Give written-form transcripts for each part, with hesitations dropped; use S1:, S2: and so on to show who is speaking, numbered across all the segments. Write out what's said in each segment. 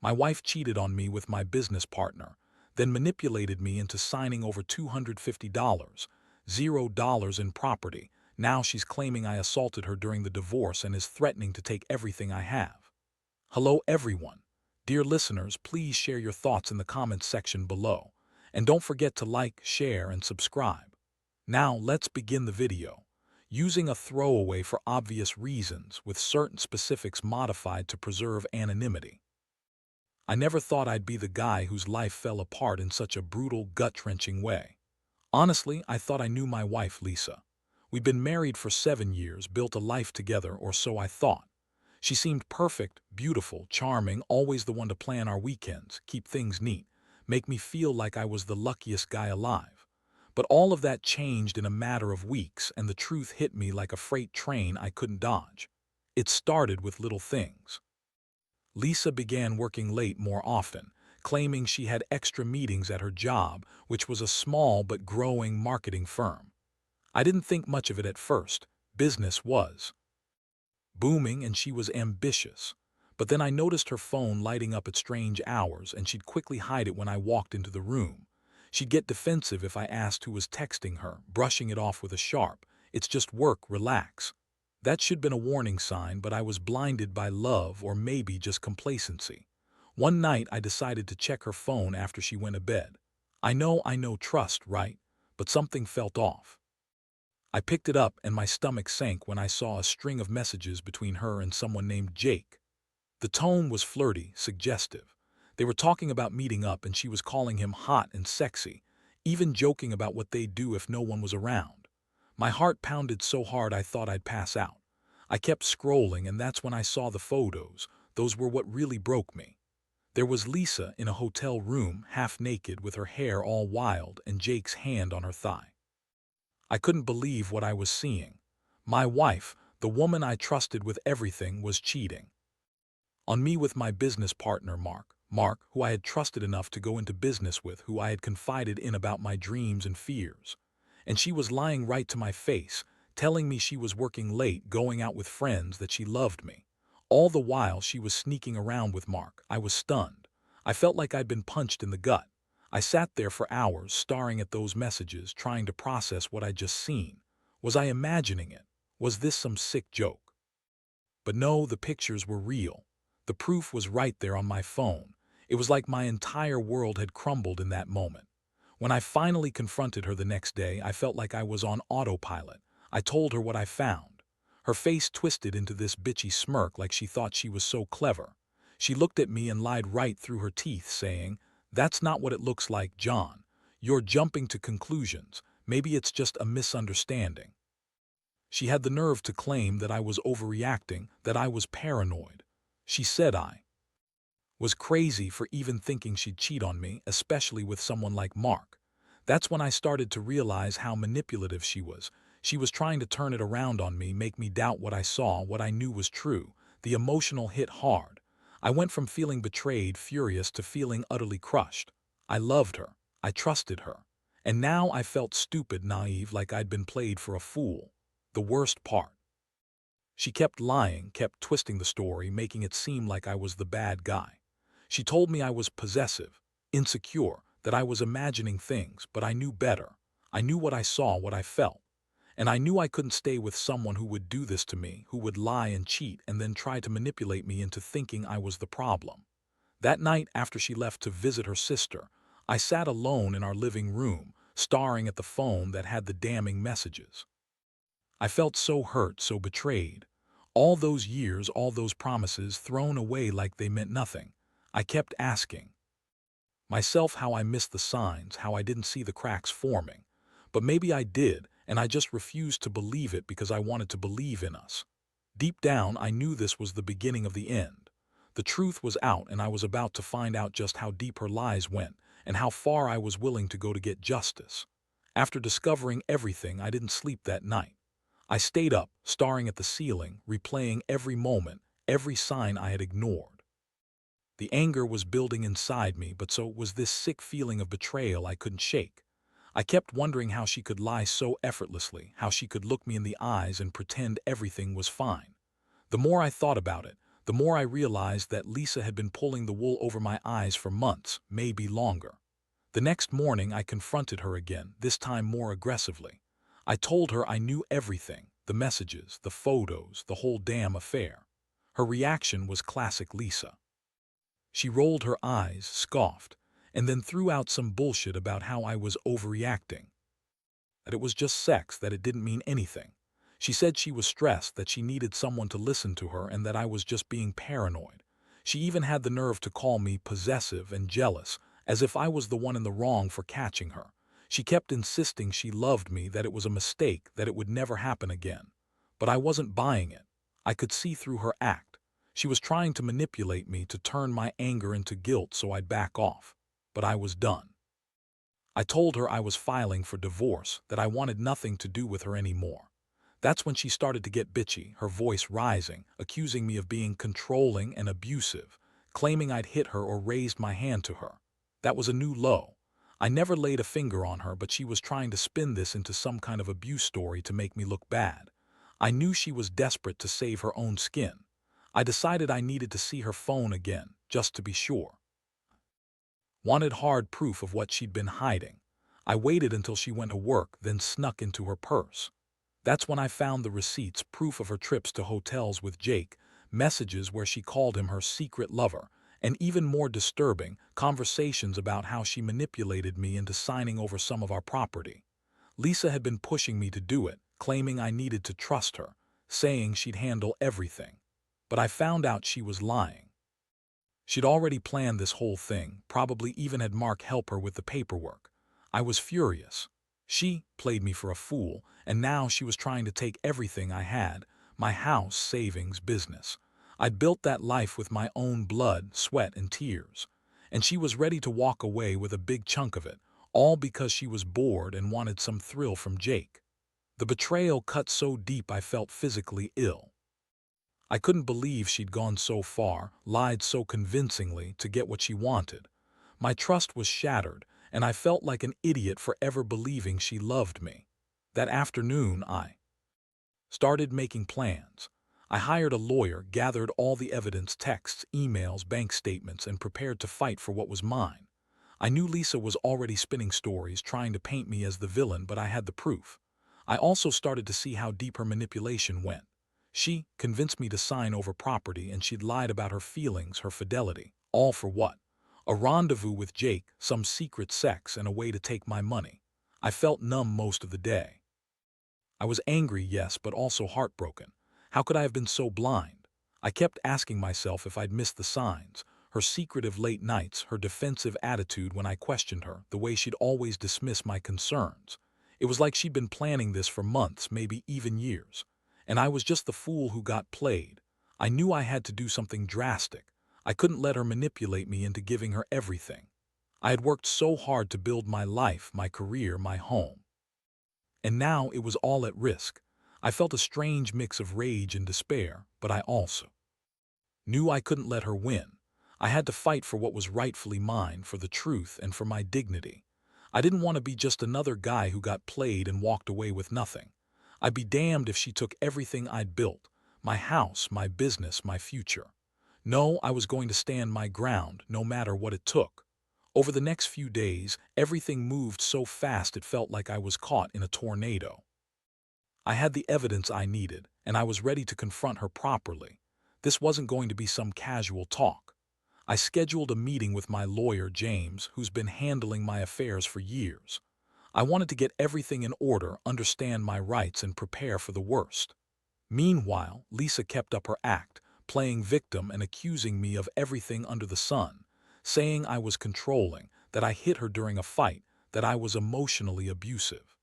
S1: My wife cheated on me with my business partner, then manipulated me into signing over $250, $0 in property. Now she's claiming I assaulted her during the divorce and is threatening to take everything I have. Hello everyone. Dear listeners, please share your thoughts in the comments section below. And don't forget to like, share, and subscribe. Now let's begin the video. Using a throwaway for obvious reasons with certain specifics modified to preserve anonymity. I never thought I'd be the guy whose life fell apart in such a brutal, gut-wrenching way. Honestly, I thought I knew my wife, Lisa. We'd been married for 7 years, built a life together, or so I thought. She seemed perfect, beautiful, charming, always the one to plan our weekends, keep things neat, make me feel like I was the luckiest guy alive. But all of that changed in a matter of weeks, and the truth hit me like a freight train I couldn't dodge. It started with little things. Lisa began working late more often, claiming she had extra meetings at her job, which was a small but growing marketing firm. I didn't think much of it at first. Business was booming and she was ambitious. But then I noticed her phone lighting up at strange hours, and she'd quickly hide it when I walked into the room. She'd get defensive if I asked who was texting her, brushing it off with a sharp, "It's just work, relax." That should have been a warning sign, but I was blinded by love or maybe just complacency. One night I decided to check her phone after she went to bed. I know, trust, right? But something felt off. I picked it up and my stomach sank when I saw a string of messages between her and someone named Jake. The tone was flirty, suggestive. They were talking about meeting up and she was calling him hot and sexy, even joking about what they'd do if no one was around. My heart pounded so hard I thought I'd pass out. I kept scrolling, and that's when I saw the photos. Those were what really broke me. There was Lisa in a hotel room, half naked, with her hair all wild and Jake's hand on her thigh. I couldn't believe what I was seeing. My wife, the woman I trusted with everything, was cheating on me with my business partner, Mark, who I had trusted enough to go into business with, who I had confided in about my dreams and fears. And she was lying right to my face, telling me she was working late, going out with friends, that she loved me. All the while she was sneaking around with Mark. I was stunned. I felt like I'd been punched in the gut. I sat there for hours, staring at those messages, trying to process what I'd just seen. Was I imagining it? Was this some sick joke? But no, the pictures were real. The proof was right there on my phone. It was like my entire world had crumbled in that moment. When I finally confronted her the next day, I felt like I was on autopilot. I told her what I found. Her face twisted into this bitchy smirk, like she thought she was so clever. She looked at me and lied right through her teeth, saying, "That's not what it looks like, John. You're jumping to conclusions. Maybe it's just a misunderstanding." She had the nerve to claim that I was overreacting, that I was paranoid. She said I was crazy for even thinking she'd cheat on me, especially with someone like Mark. That's when I started to realize how manipulative she was. She was trying to turn it around on me, make me doubt what I saw, what I knew was true. The emotional hit hard. I went from feeling betrayed, furious, to feeling utterly crushed. I loved her. I trusted her. And now I felt stupid, naive, like I'd been played for a fool. The worst part: she kept lying, kept twisting the story, making it seem like I was the bad guy. She told me I was possessive, insecure, that I was imagining things, but I knew better. I knew what I saw, what I felt. And I knew I couldn't stay with someone who would do this to me, who would lie and cheat and then try to manipulate me into thinking I was the problem. That night, after she left to visit her sister, I sat alone in our living room, staring at the phone that had the damning messages. I felt so hurt, so betrayed. All those years, all those promises, thrown away like they meant nothing. I kept asking myself how I missed the signs, how I didn't see the cracks forming. But maybe I did, and I just refused to believe it because I wanted to believe in us. Deep down, I knew this was the beginning of the end. The truth was out, and I was about to find out just how deep her lies went and how far I was willing to go to get justice. After discovering everything, I didn't sleep that night. I stayed up, staring at the ceiling, replaying every moment, every sign I had ignored. The anger was building inside me, but so was this sick feeling of betrayal I couldn't shake. I kept wondering how she could lie so effortlessly, how she could look me in the eyes and pretend everything was fine. The more I thought about it, the more I realized that Lisa had been pulling the wool over my eyes for months, maybe longer. The next morning, I confronted her again, this time more aggressively. I told her I knew everything, the messages, the photos, the whole damn affair. Her reaction was classic Lisa. She rolled her eyes, scoffed, and then threw out some bullshit about how I was overreacting. That it was just sex, that it didn't mean anything. She said she was stressed, that she needed someone to listen to her, and that I was just being paranoid. She even had the nerve to call me possessive and jealous, as if I was the one in the wrong for catching her. She kept insisting she loved me, that it was a mistake, that it would never happen again. But I wasn't buying it. I could see through her act. She was trying to manipulate me, to turn my anger into guilt so I'd back off. But I was done. I told her I was filing for divorce, that I wanted nothing to do with her anymore. That's when she started to get bitchy, her voice rising, accusing me of being controlling and abusive, claiming I'd hit her or raised my hand to her. That was a new low. I never laid a finger on her, but she was trying to spin this into some kind of abuse story to make me look bad. I knew she was desperate to save her own skin. I decided I needed to see her phone again, just to be sure. Wanted hard proof of what she'd been hiding. I waited until she went to work, then snuck into her purse. That's when I found the receipts, proof of her trips to hotels with Jake, messages where she called him her secret lover, and even more disturbing, conversations about how she manipulated me into signing over some of our property. Lisa had been pushing me to do it, claiming I needed to trust her, saying she'd handle everything. But I found out she was lying. She'd already planned this whole thing, probably even had Mark help her with the paperwork. I was furious. She played me for a fool, and now she was trying to take everything I had, my house, savings, business. I'd built that life with my own blood, sweat, and tears. And she was ready to walk away with a big chunk of it, all because she was bored and wanted some thrill from Jake. The betrayal cut so deep I felt physically ill. I couldn't believe she'd gone so far, lied so convincingly to get what she wanted. My trust was shattered, and I felt like an idiot for ever believing she loved me. That afternoon, I started making plans. I hired a lawyer, gathered all the evidence, texts, emails, bank statements, and prepared to fight for what was mine. I knew Lisa was already spinning stories, trying to paint me as the villain, but I had the proof. I also started to see how deep her manipulation went. She convinced me to sign over property, and she'd lied about her feelings, her fidelity. All for what? A rendezvous with Jake, some secret sex, and a way to take my money. I felt numb most of the day. I was angry, yes, but also heartbroken. How could I have been so blind? I kept asking myself if I'd missed the signs. Her secretive late nights, her defensive attitude when I questioned her, the way she'd always dismiss my concerns. It was like she'd been planning this for months, maybe even years. And I was just the fool who got played. I knew I had to do something drastic. I couldn't let her manipulate me into giving her everything. I had worked so hard to build my life, my career, my home. And now it was all at risk. I felt a strange mix of rage and despair, but I also knew I couldn't let her win. I had to fight for what was rightfully mine, for the truth and for my dignity. I didn't want to be just another guy who got played and walked away with nothing. I'd be damned if she took everything I'd built, my house, my business, my future. No, I was going to stand my ground, no matter what it took. Over the next few days, everything moved so fast it felt like I was caught in a tornado. I had the evidence I needed, and I was ready to confront her properly. This wasn't going to be some casual talk. I scheduled a meeting with my lawyer, James, who's been handling my affairs for years. I wanted to get everything in order, understand my rights, and prepare for the worst. Meanwhile, Lisa kept up her act, playing victim and accusing me of everything under the sun, saying I was controlling, that I hit her during a fight, that I was emotionally abusive.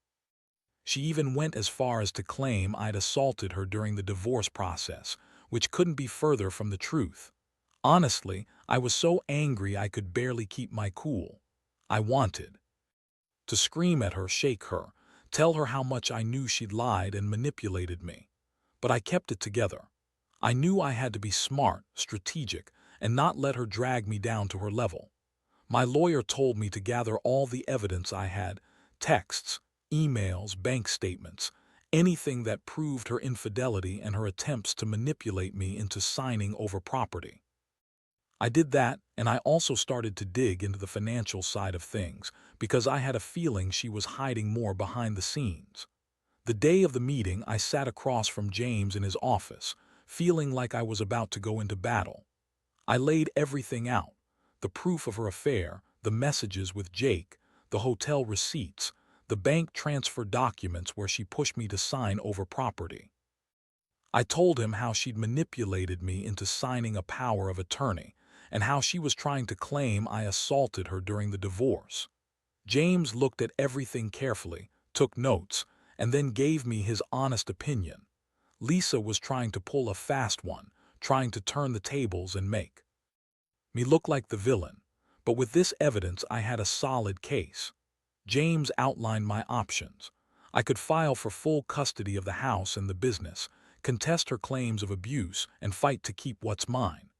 S1: She even went as far as to claim I'd assaulted her during the divorce process, which couldn't be further from the truth. Honestly, I was so angry I could barely keep my cool. I wanted to scream at her, shake her, tell her how much I knew she'd lied and manipulated me. But I kept it together. I knew I had to be smart, strategic, and not let her drag me down to her level. My lawyer told me to gather all the evidence I had, texts, emails, bank statements, anything that proved her infidelity and her attempts to manipulate me into signing over property. I did that, and I also started to dig into the financial side of things because I had a feeling she was hiding more behind the scenes. The day of the meeting, I sat across from James in his office, feeling like I was about to go into battle. I laid everything out: the proof of her affair, the messages with Jake, the hotel receipts, the bank transfer documents where she pushed me to sign over property. I told him how she'd manipulated me into signing a power of attorney and how she was trying to claim I assaulted her during the divorce. James looked at everything carefully, took notes, and then gave me his honest opinion. Lisa was trying to pull a fast one, trying to turn the tables and make me look like the villain. But with this evidence, I had a solid case. James outlined my options. I could file for full custody of the house and the business, contest her claims of abuse, and fight to keep what's mine.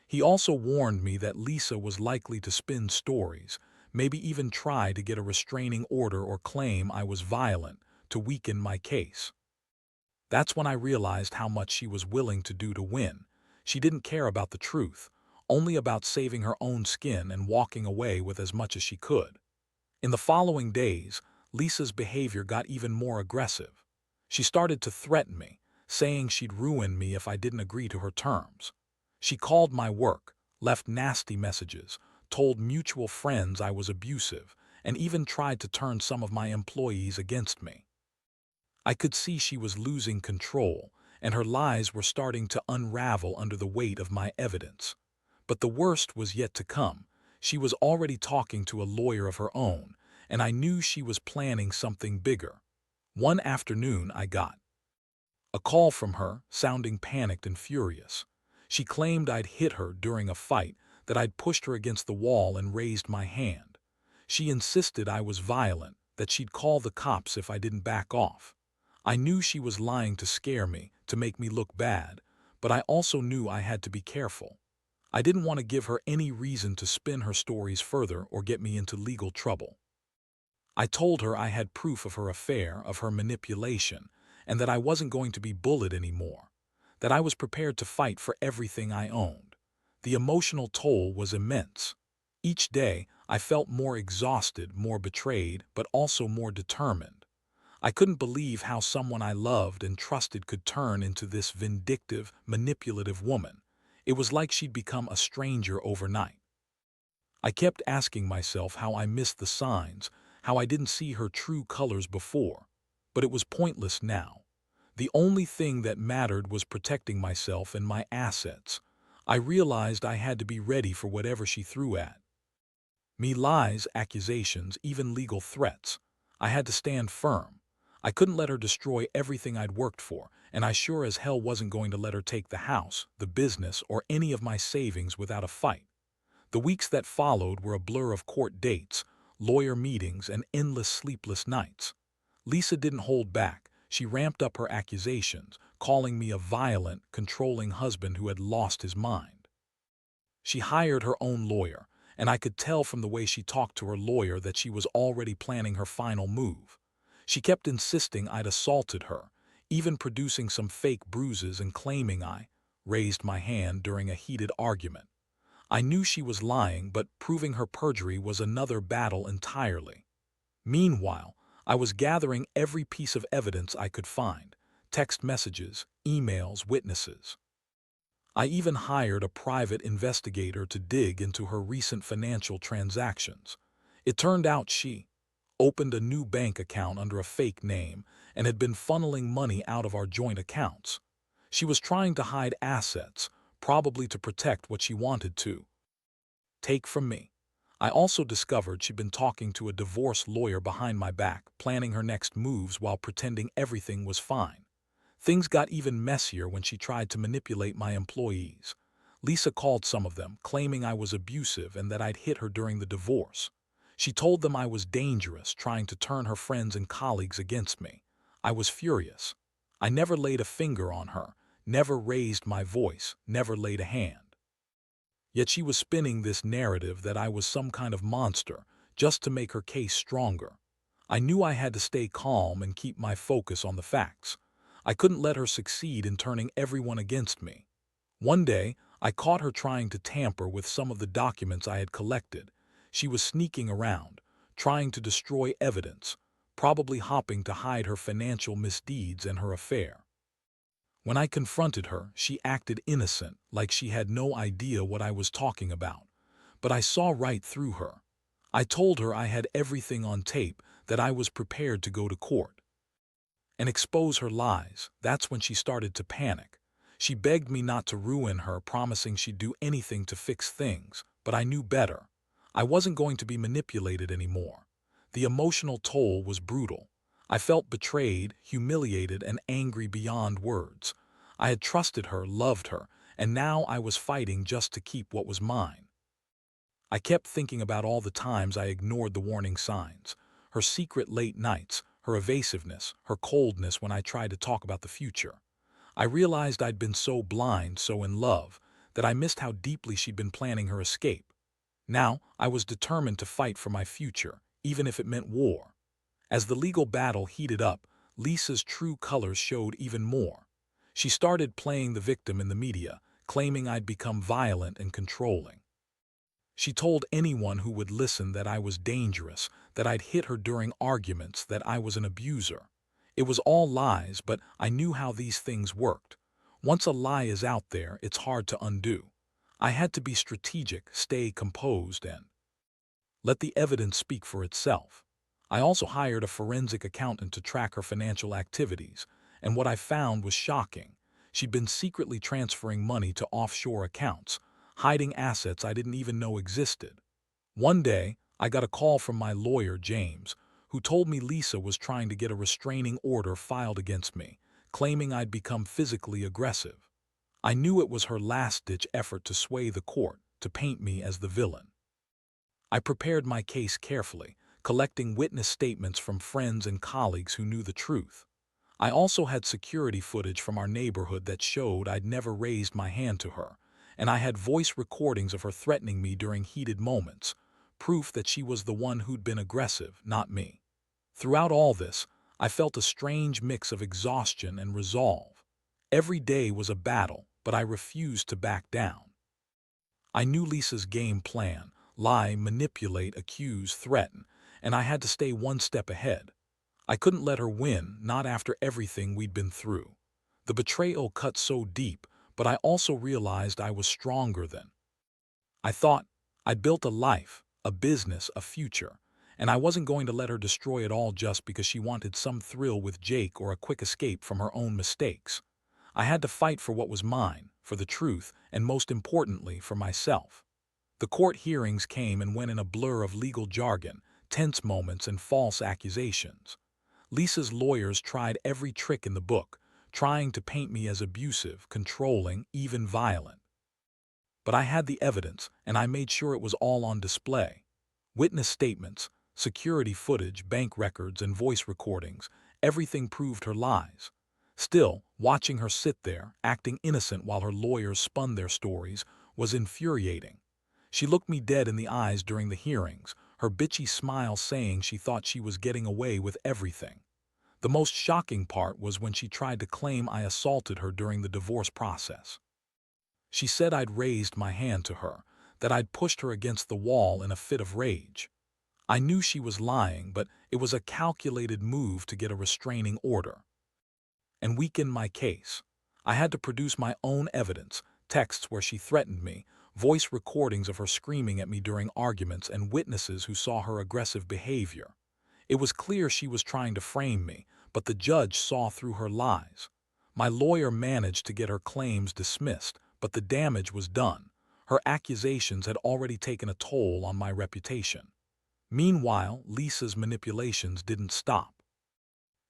S1: He also warned me that Lisa was likely to spin stories, maybe even try to get a restraining order or claim I was violent to weaken my case. That's when I realized how much she was willing to do to win. She didn't care about the truth, only about saving her own skin and walking away with as much as she could. In the following days, Lisa's behavior got even more aggressive. She started to threaten me, saying she'd ruin me if I didn't agree to her terms. She called my work, left nasty messages, told mutual friends I was abusive, and even tried to turn some of my employees against me. I could see she was losing control, and her lies were starting to unravel under the weight of my evidence. But the worst was yet to come. She was already talking to a lawyer of her own, and I knew she was planning something bigger. One afternoon, I got a call from her, sounding panicked and furious. She claimed I'd hit her during a fight, that I'd pushed her against the wall and raised my hand. She insisted I was violent, that she'd call the cops if I didn't back off. I knew she was lying to scare me, to make me look bad, but I also knew I had to be careful. I didn't want to give her any reason to spin her stories further or get me into legal trouble. I told her I had proof of her affair, of her manipulation, and that I wasn't going to be bullied anymore, that I was prepared to fight for everything I owned. The emotional toll was immense. Each day, I felt more exhausted, more betrayed, but also more determined. I couldn't believe how someone I loved and trusted could turn into this vindictive, manipulative woman. It was like she'd become a stranger overnight. I kept asking myself how I missed the signs, how I didn't see her true colors before. But it was pointless now. The only thing that mattered was protecting myself and my assets. I realized I had to be ready for whatever she threw at me: lies, accusations, even legal threats. I had to stand firm. I couldn't let her destroy everything I'd worked for, and I sure as hell wasn't going to let her take the house, the business, or any of my savings without a fight. The weeks that followed were a blur of court dates, lawyer meetings, and endless sleepless nights. Lisa didn't hold back. She ramped up her accusations, calling me a violent, controlling husband who had lost his mind. She hired her own lawyer, and I could tell from the way she talked to her lawyer that she was already planning her final move. She kept insisting I'd assaulted her, even producing some fake bruises and claiming I raised my hand during a heated argument. I knew she was lying, but proving her perjury was another battle entirely. Meanwhile, I was gathering every piece of evidence I could find: text messages, emails, witnesses. I even hired a private investigator to dig into her recent financial transactions. It turned out she opened a new bank account under a fake name and had been funneling money out of our joint accounts. She was trying to hide assets, probably to protect what she wanted to take from me. I also discovered she'd been talking to a divorce lawyer behind my back, planning her next moves while pretending everything was fine. Things got even messier when she tried to manipulate my employees. Lisa called some of them, claiming I was abusive and that I'd hit her during the divorce. She told them I was dangerous, trying to turn her friends and colleagues against me. I was furious. I never laid a finger on her, never raised my voice, never laid a hand. Yet she was spinning this narrative that I was some kind of monster, just to make her case stronger. I knew I had to stay calm and keep my focus on the facts. I couldn't let her succeed in turning everyone against me. One day, I caught her trying to tamper with some of the documents I had collected. She was sneaking around, trying to destroy evidence, probably hoping to hide her financial misdeeds and her affair. When I confronted her, she acted innocent, like she had no idea what I was talking about. But I saw right through her. I told her I had everything on tape, that I was prepared to go to court and expose her lies. That's when she started to panic. She begged me not to ruin her, promising she'd do anything to fix things, but I knew better. I wasn't going to be manipulated anymore. The emotional toll was brutal. I felt betrayed, humiliated, and angry beyond words. I had trusted her, loved her, and now I was fighting just to keep what was mine. I kept thinking about all the times I ignored the warning signs, her secret late nights, her evasiveness, her coldness when I tried to talk about the future. I realized I'd been so blind, so in love, that I missed how deeply she'd been planning her escape. Now, I was determined to fight for my future, even if it meant war. As the legal battle heated up, Lisa's true colors showed even more. She started playing the victim in the media, claiming I'd become violent and controlling. She told anyone who would listen that I was dangerous, that I'd hit her during arguments, that I was an abuser. It was all lies, but I knew how these things worked. Once a lie is out there, it's hard to undo. I had to be strategic, stay composed, and let the evidence speak for itself. I also hired a forensic accountant to track her financial activities, and what I found was shocking. She'd been secretly transferring money to offshore accounts, hiding assets I didn't even know existed. One day, I got a call from my lawyer, James, who told me Lisa was trying to get a restraining order filed against me, claiming I'd become physically aggressive. I knew it was her last-ditch effort to sway the court, to paint me as the villain. I prepared my case carefully, collecting witness statements from friends and colleagues who knew the truth. I also had security footage from our neighborhood that showed I'd never raised my hand to her, and I had voice recordings of her threatening me during heated moments, proof that she was the one who'd been aggressive, not me. Throughout all this, I felt a strange mix of exhaustion and resolve. Every day was a battle, but I refused to back down. I knew Lisa's game plan: lie, manipulate, accuse, threaten, and I had to stay one step ahead. I couldn't let her win, not after everything we'd been through. The betrayal cut so deep, but I also realized I was stronger than. I thought I'd built a life, a business, a future, and I wasn't going to let her destroy it all just because she wanted some thrill with Jake or a quick escape from her own mistakes. I had to fight for what was mine, for the truth, and most importantly, for myself. The court hearings came and went in a blur of legal jargon, tense moments, and false accusations. Lisa's lawyers tried every trick in the book, trying to paint me as abusive, controlling, even violent. But I had the evidence, and I made sure it was all on display. Witness statements, security footage, bank records, and voice recordings, everything proved her lies. Still, watching her sit there, acting innocent while her lawyers spun their stories, was infuriating. She looked me dead in the eyes during the hearings, her bitchy smile saying she thought she was getting away with everything. The most shocking part was when she tried to claim I assaulted her during the divorce process. She said I'd raised my hand to her, that I'd pushed her against the wall in a fit of rage. I knew she was lying, but it was a calculated move to get a restraining order and weaken my case. I had to produce my own evidence, texts where she threatened me, voice recordings of her screaming at me during arguments, and witnesses who saw her aggressive behavior. It was clear she was trying to frame me, but the judge saw through her lies. My lawyer managed to get her claims dismissed, but the damage was done. Her accusations had already taken a toll on my reputation. Meanwhile, Lisa's manipulations didn't stop.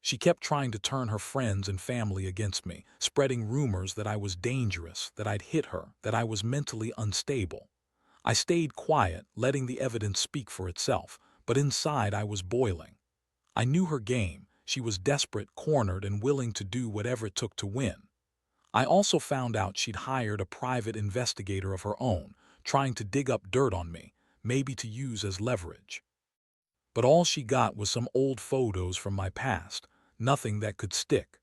S1: She kept trying to turn her friends and family against me, spreading rumors that I was dangerous, that I'd hit her, that I was mentally unstable. I stayed quiet, letting the evidence speak for itself, but inside I was boiling. I knew her game. She was desperate, cornered, and willing to do whatever it took to win. I also found out she'd hired a private investigator of her own, trying to dig up dirt on me, maybe to use as leverage. But all she got was some old photos from my past, nothing that could stick.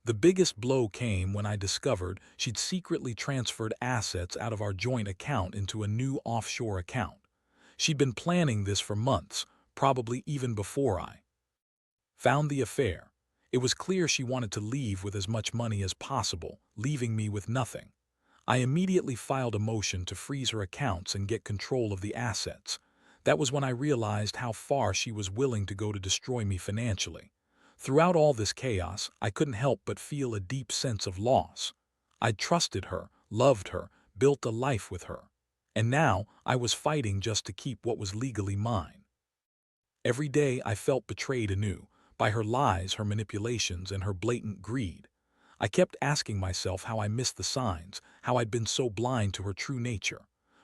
S1: The biggest blow came when I discovered she'd secretly transferred assets out of our joint account into a new offshore account. She'd been planning this for months, probably even before I found the affair. It was clear she wanted to leave with as much money as possible, leaving me with nothing. I immediately filed a motion to freeze her accounts and get control of the assets. That was when I realized how far she was willing to go to destroy me financially. Throughout all this chaos, I couldn't help but feel a deep sense of loss. I'd trusted her, loved her, built a life with her. And now I was fighting just to keep what was legally mine. Every day I felt betrayed anew, by her lies, her manipulations, and her blatant greed. I kept asking myself how I missed the signs, how I'd been so blind to her true nature.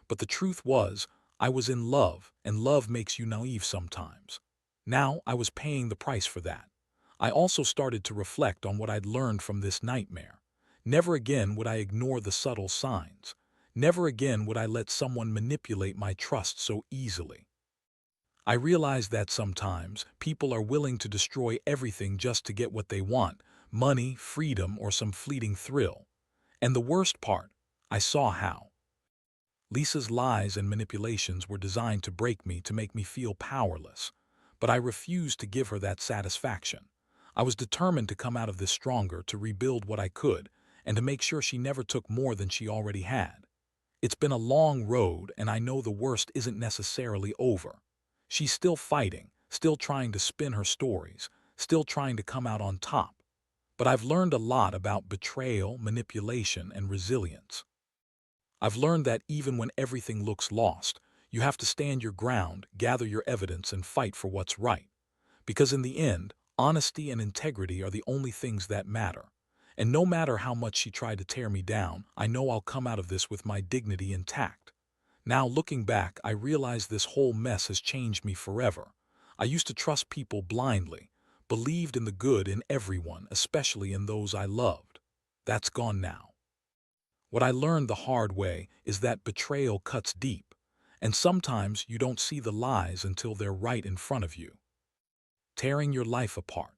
S1: But the truth was, I was in love, and love makes you naive sometimes. Now I was paying the price for that. I also started to reflect on what I'd learned from this nightmare. Never again would I ignore the subtle signs. Never again would I let someone manipulate my trust so easily. I realized that sometimes people are willing to destroy everything just to get what they want, money, freedom, or some fleeting thrill. And the worst part, I saw how. Lisa's lies and manipulations were designed to break me, to make me feel powerless. But I refused to give her that satisfaction. I was determined to come out of this stronger, to rebuild what I could, and to make sure she never took more than she already had. It's been a long road, and I know the worst isn't necessarily over. She's still fighting, still trying to spin her stories, still trying to come out on top. But I've learned a lot about betrayal, manipulation, and resilience. I've learned that even when everything looks lost, you have to stand your ground, gather your evidence, and fight for what's right. Because in the end, honesty and integrity are the only things that matter. And no matter how much she tried to tear me down, I know I'll come out of this with my dignity intact. Now, looking back, I realize this whole mess has changed me forever. I used to trust people blindly, believed in the good in everyone, especially in those I loved. That's gone now. What I learned the hard way is that betrayal cuts deep, and sometimes you don't see the lies until they're right in front of you. Tearing your life apart.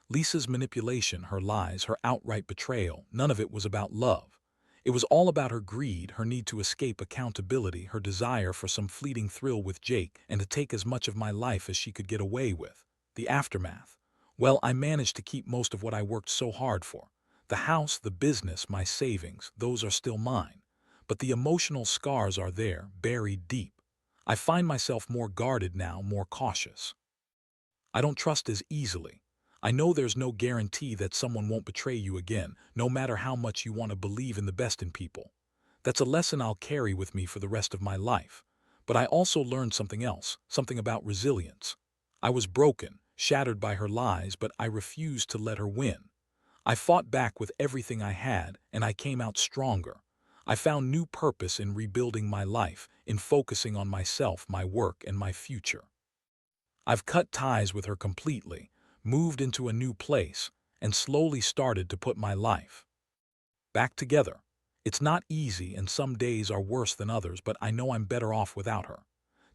S1: Lisa's manipulation, her lies, her outright betrayal, none of it was about love. It was all about her greed, her need to escape accountability, her desire for some fleeting thrill with Jake, and to take as much of my life as she could get away with. The aftermath. Well, I managed to keep most of what I worked so hard for. The house, the business, my savings, those are still mine. But the emotional scars are there, buried deep. I find myself more guarded now, more cautious. I don't trust as easily. I know there's no guarantee that someone won't betray you again, no matter how much you want to believe in the best in people. That's a lesson I'll carry with me for the rest of my life. But I also learned something else, something about resilience. I was broken, shattered by her lies, but I refused to let her win. I fought back with everything I had, and I came out stronger. I found new purpose in rebuilding my life, in focusing on myself, my work, and my future. I've cut ties with her completely, moved into a new place, and slowly started to put my life back together. It's not easy, and some days are worse than others, but I know I'm better off without her.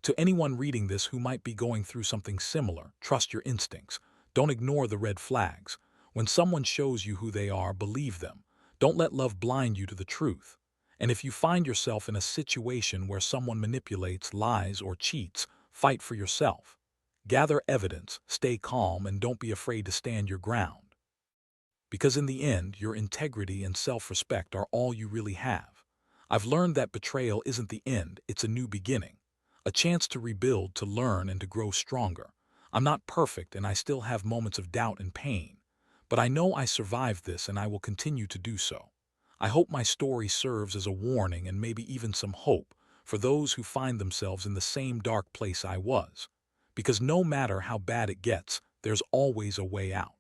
S1: To anyone reading this who might be going through something similar, trust your instincts. Don't ignore the red flags. When someone shows you who they are, believe them. Don't let love blind you to the truth. And if you find yourself in a situation where someone manipulates, lies, or cheats, fight for yourself. Gather evidence, stay calm, and don't be afraid to stand your ground. Because in the end, your integrity and self-respect are all you really have. I've learned that betrayal isn't the end, it's a new beginning. A chance to rebuild, to learn, and to grow stronger. I'm not perfect, and I still have moments of doubt and pain. But I know I survived this, and I will continue to do so. I hope my story serves as a warning and maybe even some hope for those who find themselves in the same dark place I was. Because no matter how bad it gets, there's always a way out.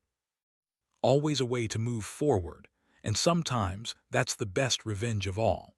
S1: Always a way to move forward, and sometimes that's the best revenge of all.